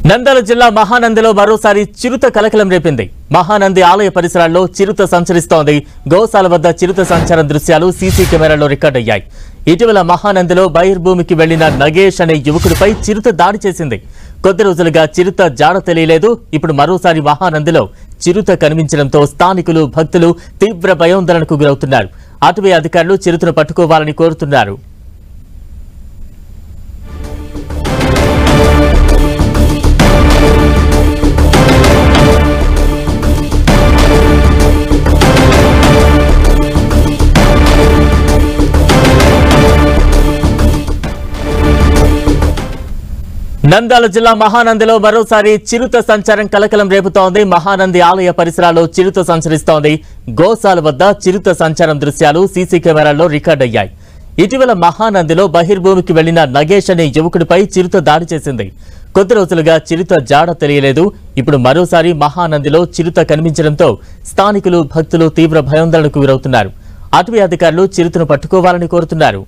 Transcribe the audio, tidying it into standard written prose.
నంద్యాల జిల్లా మహానందిలో మరోసారి చిరుత కలకలం రేపింది. మహానంది ఆలయ పరిసరాల్లో చిరుత సంచరిస్తోంది. గోశాల వద్ద చిరుత సంచారం దృశ్యాలు సీసీ కెమెరాలో రికార్డయ్యాయి. ఇటీవల మహానందిలో బహిర్భూమికి వెళ్లిన నగేష్ అనే యువకుడిపై చిరుత దాడి చేసింది. కొద్ది రోజులుగా చిరుత జాడ తెలియలేదు. ఇప్పుడు మరోసారి మహానందిలో చిరుత కనిపించడంతో స్థానికులు, భక్తులు తీవ్ర భయాందోళనకు గురవుతున్నారు. అటవీ అధికారులు చిరుతను పట్టుకోవాలని కోరుతున్నారు. నంద్యాల జిల్లా మహానందిలో మరోసారి చిరుత సంచారం కలకలం రేపుతోంది. మహానంది ఆలయ పరిసరాల్లో చిరుత సంచరిస్తోంది. గోశాల వద్ద చిరుత సంచారం దృశ్యాలు సీసీ కెమెరాల్లో రికార్డయ్యాయి. ఇటీవల మహానందిలో బహిర్భూమికి వెళ్లిన నగేష్ అనే యువకుడిపై చిరుత దాడి చేసింది. కొద్ది రోజులుగా చిరుత జాడ తెలియలేదు. ఇప్పుడు మరోసారి మహానందిలో చిరుత కనిపించడంతో స్థానికులు, భక్తులు తీవ్ర భయాందోళనకు గురవుతున్నారు. అటవీ అధికారులు చిరుతను పట్టుకోవాలని కోరుతున్నారు.